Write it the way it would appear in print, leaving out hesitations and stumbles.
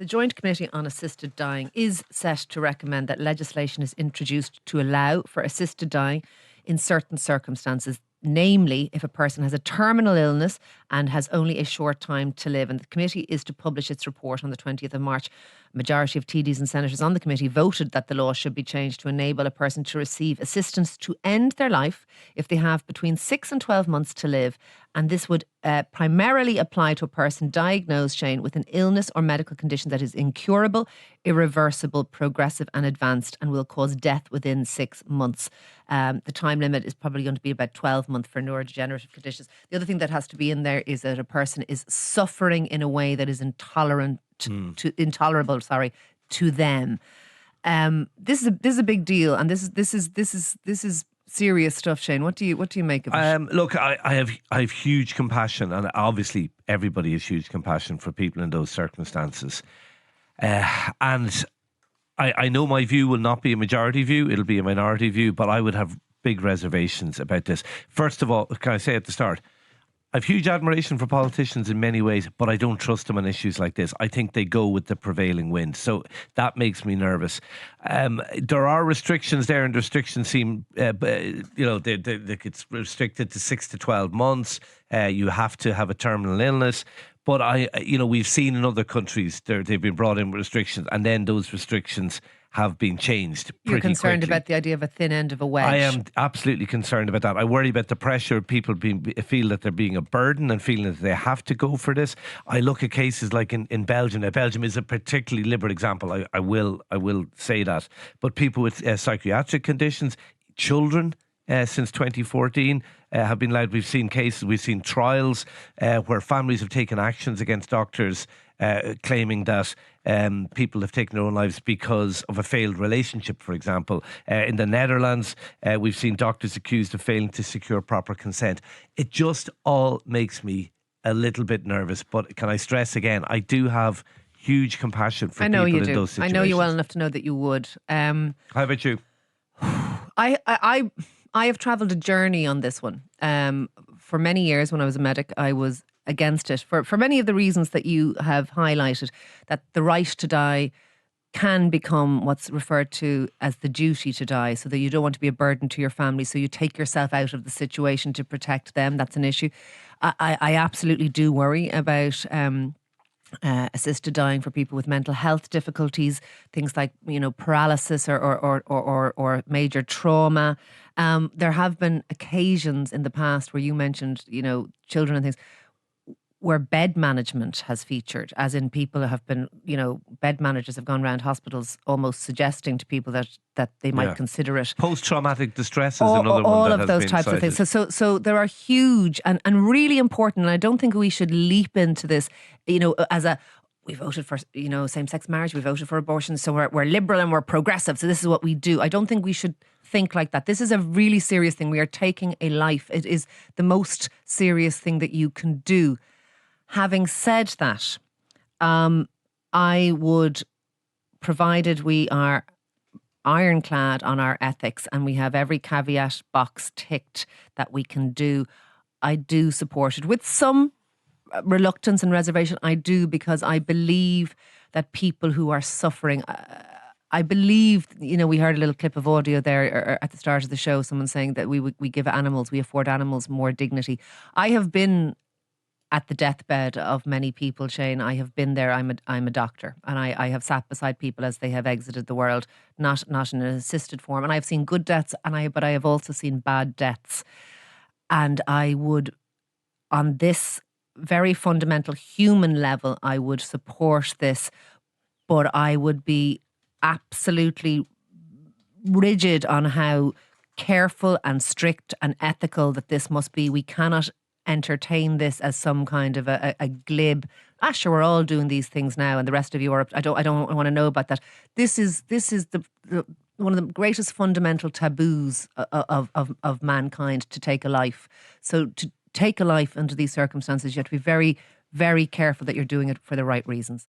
The Joint Committee on Assisted Dying is set to recommend that legislation is introduced to allow for assisted dying in certain circumstances, namely if a person has a terminal illness and has only a short time to live. And the committee is to publish its report on the 20th of March. A majority of TDs and Senators on the committee voted that the law should be changed to enable a person to receive assistance to end their life if they have between 6 and 12 months to live. And this would primarily apply to a person diagnosed, Shane, with an illness or medical condition that is incurable, irreversible, progressive and advanced and will cause death within 6 months. The time limit is probably going to be about 12 months for neurodegenerative conditions. The other thing that has to be in there is that a person is suffering in a way that is intolerable to them. This is a big deal, and this is serious stuff, Shane. What do you make of it? Look, I have huge compassion, and obviously everybody has huge compassion for people in those circumstances. And I know my view will not be a majority view; it'll be a minority view. But I would have big reservations about this. First of all, can I say at the start, I've huge admiration for politicians in many ways, but I don't trust them on issues like this. I think they go with the prevailing wind. So that makes me nervous. There are restrictions there, and restrictions seem, it's restricted to 6 to 12 months. You have to have a terminal illness. But we've seen in other countries, they've been brought in with restrictions, and then those restrictions have been changed pretty You're concerned quickly. about the idea of a thin end of a wedge. I am absolutely concerned about that. I worry about the pressure people feel that they're being a burden and feeling that they have to go for this. I look at cases like in Belgium. Now, Belgium is a particularly liberal example. I will say that. But people with psychiatric conditions, children, since 2014 have been allowed. We've seen cases, we've seen trials where families have taken actions against doctors claiming that people have taken their own lives because of a failed relationship, for example. In the Netherlands, we've seen doctors accused of failing to secure proper consent. It just all makes me a little bit nervous. But can I stress again, I do have huge compassion for people in those situations. I know you well enough to know that you would. How about you? I have travelled a journey on this one. For many years when I was a medic, I was against it for many of the reasons that you have highlighted, that the right to die can become what's referred to as the duty to die, so that you don't want to be a burden to your family, so you take yourself out of the situation to protect them. That's an issue. I absolutely do worry about assisted dying for people with mental health difficulties, things like paralysis or major trauma. There have been occasions in the past where you mentioned children and things where bed management has featured, as in people have been, bed managers have gone around hospitals almost suggesting to people that they might consider it. Post-traumatic distress is another one. All that of those types cited. of things. So there are huge and really important, and I don't think we should leap into this, we voted for, same-sex marriage, we voted for abortion, so we're liberal and we're progressive, so this is what we do. I don't think we should think like that. This is a really serious thing. We are taking a life. It is the most serious thing that you can do. Having said that, I would, provided we are ironclad on our ethics and we have every caveat box ticked that we can do, I do support it with some reluctance and reservation. I do, because I believe that people who are suffering, I believe, we heard a little clip of audio there at the start of the show, someone saying that we afford animals more dignity. I have been at the deathbed of many people, Shane. I have been there. I'm a doctor, and I have sat beside people as they have exited the world, not in an assisted form. And I've seen good deaths, but I have also seen bad deaths. And I would, on this very fundamental human level, I would support this, but I would be absolutely rigid on how careful and strict and ethical that this must be. We cannot entertain this as some kind of a glib, sure, we're all doing these things now and the rest of Europe, I don't want to know about that. This is the one of the greatest fundamental taboos of mankind, to take a life. So to take a life under these circumstances, you have to be very, very careful that you're doing it for the right reasons.